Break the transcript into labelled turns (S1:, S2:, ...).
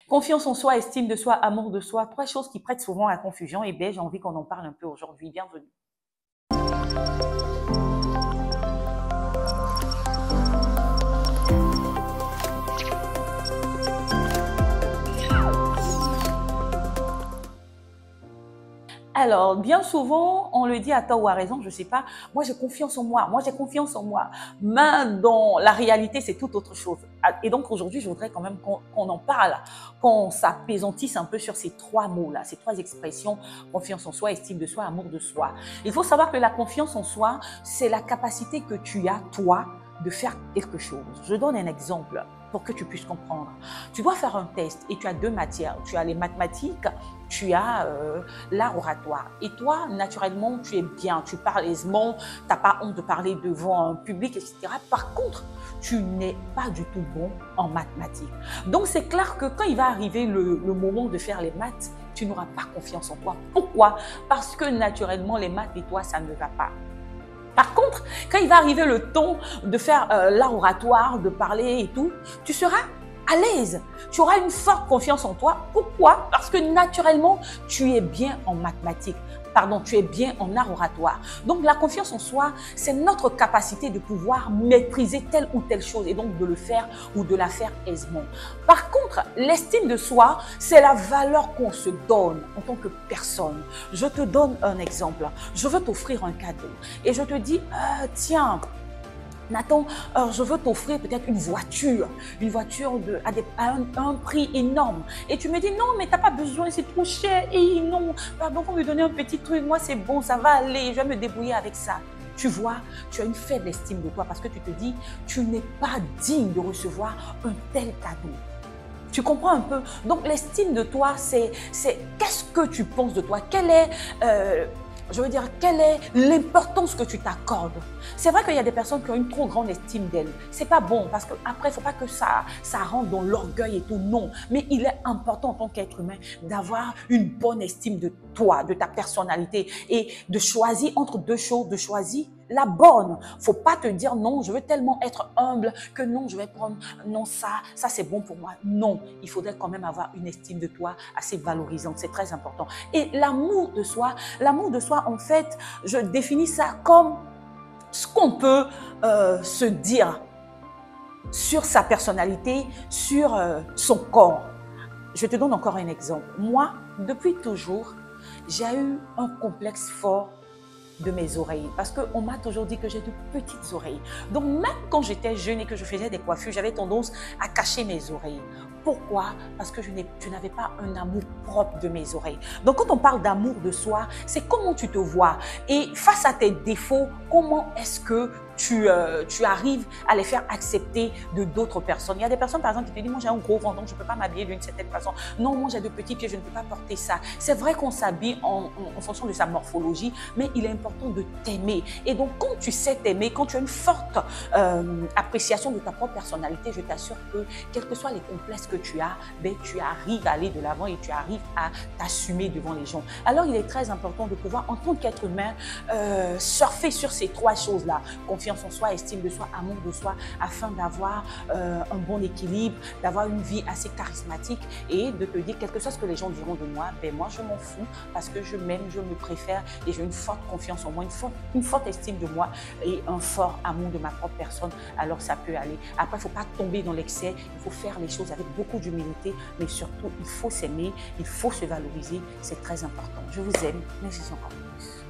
S1: Confiance en soi, estime de soi, amour de soi, trois choses qui prêtent souvent à confusion. Et bien, j'ai envie qu'on en parle un peu aujourd'hui. Bienvenue. Alors, bien souvent, on le dit à tort ou à raison, je ne sais pas, moi j'ai confiance en moi, moi j'ai confiance en moi. Mais dans la réalité, c'est tout autre chose. Et donc aujourd'hui, je voudrais quand même qu'on en parle, qu'on s'apaisantisse un peu sur ces trois mots-là, ces trois expressions, confiance en soi, estime de soi, amour de soi. Il faut savoir que la confiance en soi, c'est la capacité que tu as, toi, de faire quelque chose. Je donne un exemple pour que tu puisses comprendre. Tu dois faire un test et tu as deux matières. Tu as les mathématiques, tu as l'art oratoire. Et toi, naturellement, tu es bien, tu parles aisément, tu n'as pas honte de parler devant un public, etc. Par contre, tu n'es pas du tout bon en mathématiques. Donc, c'est clair que quand il va arriver le moment de faire les maths, tu n'auras pas confiance en toi. Pourquoi? Parce que naturellement, les maths et toi, ça ne va pas. Par contre, quand il va arriver le temps de faire l'art oratoire, de parler et tout, tu seras à l'aise. Tu auras une forte confiance en toi. Pourquoi? Parce que naturellement, tu es bien en mathématiques. Pardon, tu es bien en art oratoire. Donc, la confiance en soi, c'est notre capacité de pouvoir maîtriser telle ou telle chose et donc de le faire ou de la faire aisément. Par contre, l'estime de soi, c'est la valeur qu'on se donne en tant que personne. Je te donne un exemple. Je veux t'offrir un cadeau et je te dis, tiens, Nathan, je veux t'offrir peut-être une voiture à un prix énorme. Et tu me dis, non, mais tu n'as pas besoin, c'est trop cher. Et non, pardon, on me donner un petit truc, moi c'est bon, ça va aller, je vais me débrouiller avec ça. Tu vois, tu as une faible estime de toi parce que tu te dis, tu n'es pas digne de recevoir un tel cadeau. Tu comprends un peu? Donc l'estime de toi, c'est qu'est-ce que tu penses de toi? Quelle est l'importance que tu t'accordes? C'est vrai qu'il y a des personnes qui ont une trop grande estime d'elles. C'est pas bon parce qu'après, il ne faut pas que ça rentre dans l'orgueil et tout. Non, mais il est important en tant qu'être humain d'avoir une bonne estime de toi, de ta personnalité et de choisir entre deux choses, de choisir la bonne. Faut pas te dire non, je veux tellement être humble que non, je vais prendre non ça c'est bon pour moi. Non, il faudrait quand même avoir une estime de toi assez valorisante, c'est très important. Et l'amour de soi en fait, je définis ça comme ce qu'on peut se dire sur sa personnalité, sur son corps. Je te donne encore un exemple. Moi, depuis toujours, j'ai eu un complexe fort de mes oreilles parce qu'on m'a toujours dit que j'ai de petites oreilles. Donc même quand j'étais jeune et que je faisais des coiffures, j'avais tendance à cacher mes oreilles. Pourquoi? Parce que je n'avais pas un amour propre de mes oreilles. Donc quand on parle d'amour de soi, c'est comment tu te vois et face à tes défauts, comment est-ce que tu arrives à les faire accepter de d'autres personnes. Il y a des personnes, par exemple, qui te disent, moi j'ai un gros ventre, donc je ne peux pas m'habiller d'une certaine façon. Non, moi j'ai de petits pieds, je ne peux pas porter ça. C'est vrai qu'on s'habille en fonction de sa morphologie, mais il est important de t'aimer. Et donc, quand tu sais t'aimer, quand tu as une forte appréciation de ta propre personnalité, je t'assure que, quels que soient les complexes que tu as, ben, tu arrives à aller de l'avant et tu arrives à t'assumer devant les gens. Alors, il est très important de pouvoir, en tant qu'être humain, surfer sur ces trois choses-là. Confiance en soi, estime de soi, amour de soi, afin d'avoir un bon équilibre, d'avoir une vie assez charismatique et de te dire, quel que soit ce que les gens diront de moi, ben moi je m'en fous parce que je m'aime, je me préfère et j'ai une forte confiance en moi, une forte estime de moi et un fort amour de ma propre personne, alors ça peut aller. Après, il ne faut pas tomber dans l'excès, il faut faire les choses avec beaucoup d'humilité, mais surtout, il faut s'aimer, il faut se valoriser, c'est très important. Je vous aime, merci encore plus.